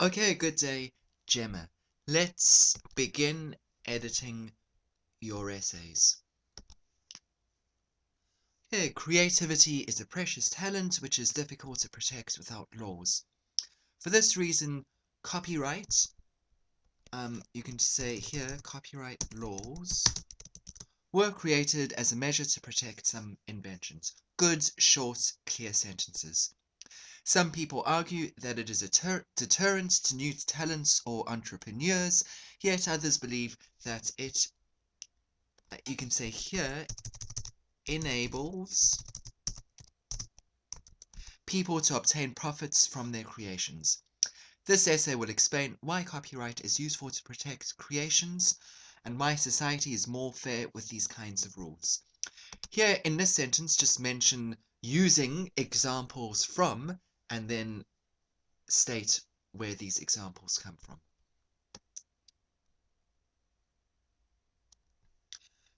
Okay, good day, Gemma. Let's begin editing your essays. Okay, creativity is a precious talent which is difficult to protect without laws. For this reason, copyright, you can say here, copyright laws were created as a measure to protect some inventions. Good, short, clear sentences. Some people argue that it is a deterrent to new talents or entrepreneurs, yet others believe that you can say here, enables people to obtain profits from their creations. This essay will explain why copyright is useful to protect creations and why society is more fair with these kinds of rules. Here in this sentence, just mention using examples from and then state where these examples come from.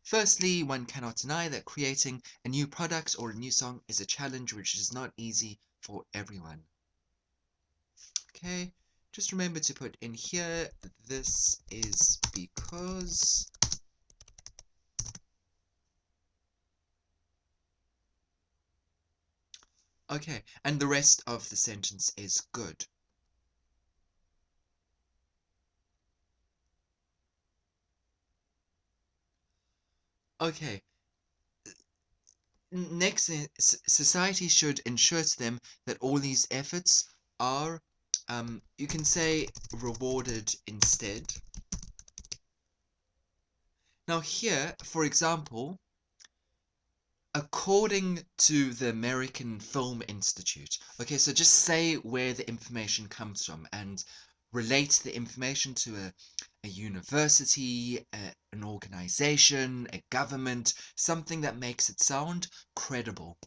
Firstly, one cannot deny that creating a new product or a new song is a challenge which is not easy for everyone. Okay, just remember to put in here, this is because. Okay, and the rest of the sentence is good. Okay, next, society should ensure to them that all these efforts are, you can say, rewarded instead. Now here, for example, according to the American Film Institute. Okay, so just say where the information comes from and relate the information to a university, an organization, a government, something that makes it sound credible.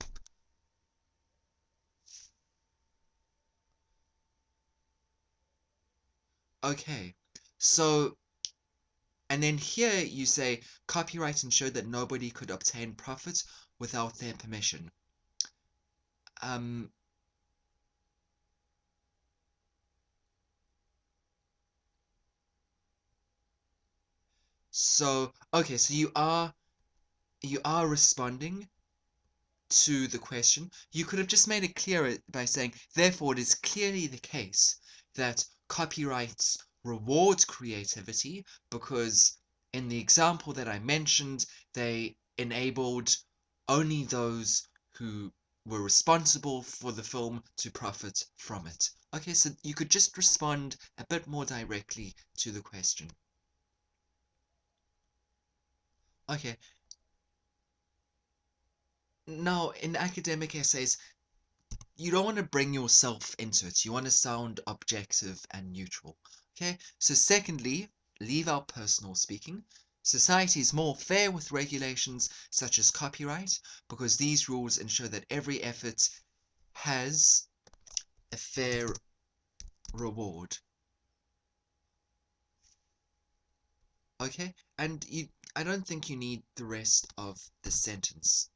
Okay, so, and then here you say copyright ensured that nobody could obtain profit without their permission. Um, so, okay, so you are responding to the question. You could have just made it clearer by saying, therefore, it is clearly the case that copyrights reward creativity because in the example that I mentioned, they enabled only those who were responsible for the film to profit from it. Okay, so you could just respond a bit more directly to the question. Okay, now in academic essays, you don't want to bring yourself into it. You want to sound objective and neutral. Okay? So secondly, leave out personal speaking. Society is more fair with regulations such as copyright because these rules ensure that every effort has a fair reward. Okay? And I don't think you need the rest of the sentence.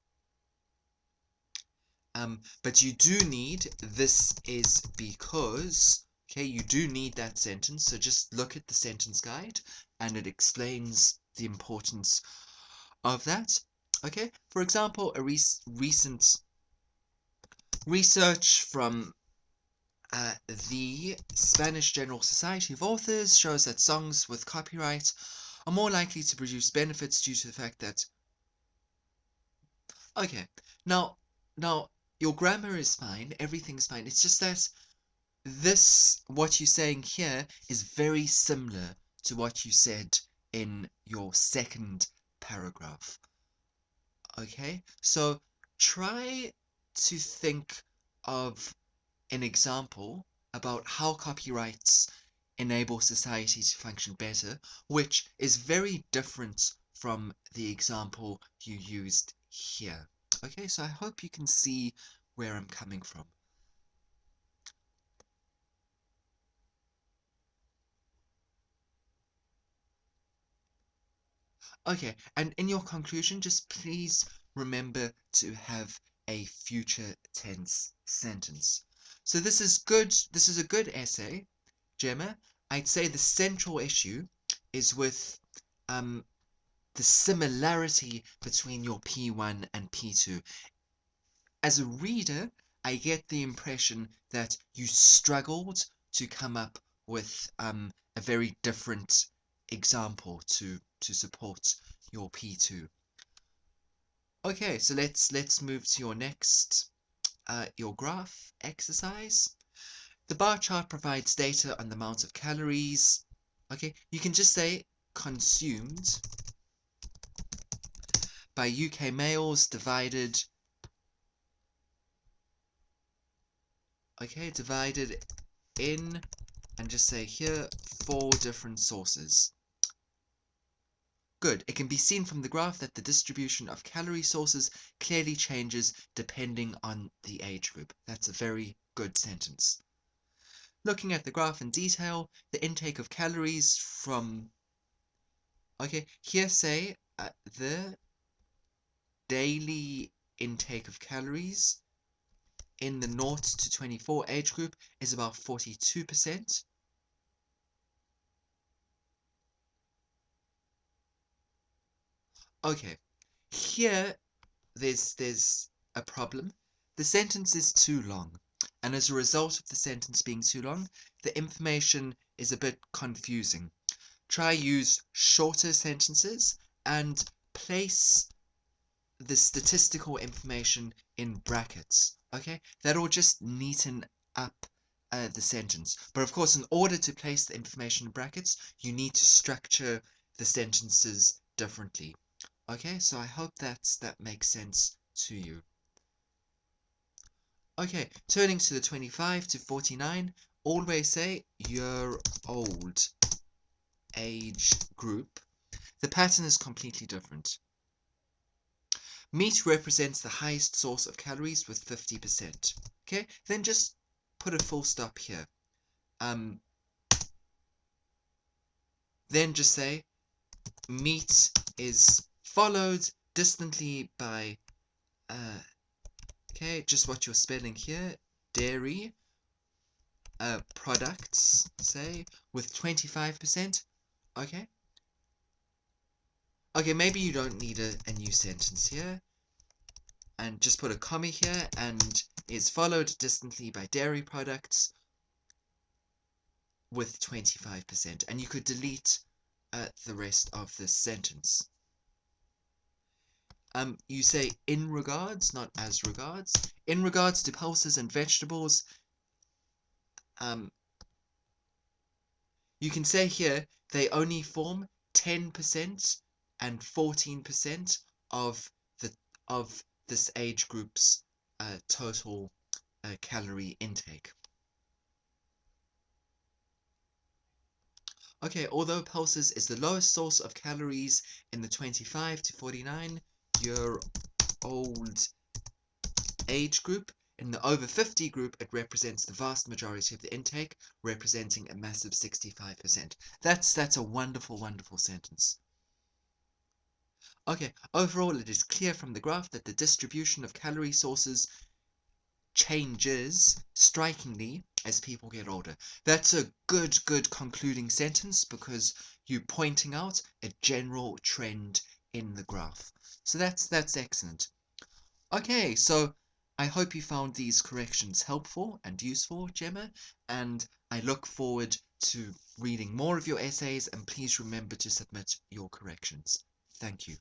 But you do need this is because, okay, you do need that sentence. So just look at the sentence guide and it explains the importance of that. Okay, for example, a recent research from the Spanish General Society of Authors shows that songs with copyright are more likely to produce benefits due to the fact that, okay, now your grammar is fine, everything's fine. It's just that what you're saying here is very similar to what you said in your second paragraph. Okay, so try to think of an example about how copyrights enable society to function better, which is very different from the example you used here. Okay, so I hope you can see where I'm coming from. Okay, and in your conclusion, just please remember to have a future tense sentence. So this is good. This is a good essay. Gemma, I'd say the central issue is with the similarity between your P1 and P2. As a reader, I get the impression that you struggled to come up with a very different example to support your P2. Okay, so let's move to your next your graph exercise. The bar chart provides data on the amount of calories. Okay, you can just say consumed by UK males divided. Okay, divided in, and just say here 4 different sources. Good. It can be seen from the graph that the distribution of calorie sources clearly changes depending on the age group. That's a very good sentence. Looking at the graph in detail, the intake of calories from, okay, here say the daily intake of calories in the 0 to 24 age group is about 42%. Okay, here there's a problem. The sentence is too long, and as a result of the sentence being too long, the information is a bit confusing. Try use shorter sentences and place the statistical information in brackets. Okay, that'll just neaten up the sentence. But of course, in order to place the information in brackets, you need to structure the sentences differently. Okay, so I hope that makes sense to you. Okay, turning to the 25 to 49, always say year old age group. The pattern is completely different. Meat represents the highest source of calories with 50%. Okay, then just put a full stop here. Then just say meat is followed distantly by okay, just what you're spelling here, dairy products, say, with 25%. Okay. Okay, maybe you don't need a new sentence here. And just put a comma here, and is followed distantly by dairy products with 25%. And you could delete the rest of this sentence. You say in regards, not as regards. In regards to pulses and vegetables, you can say here they only form 10% and 14% of this age group's total calorie intake. Okay, although pulses is the lowest source of calories in the 25 to 49-year-old age group, in the over 50 group, it represents the vast majority of the intake, representing a massive 65%. That's a wonderful, wonderful sentence. Okay, overall, it is clear from the graph that the distribution of calorie sources changes strikingly as people get older. That's a good concluding sentence because you're pointing out a general trend in the graph. So that's excellent. Okay, so I hope you found these corrections helpful and useful, Gemma, and I look forward to reading more of your essays, and please remember to submit your corrections. Thank you.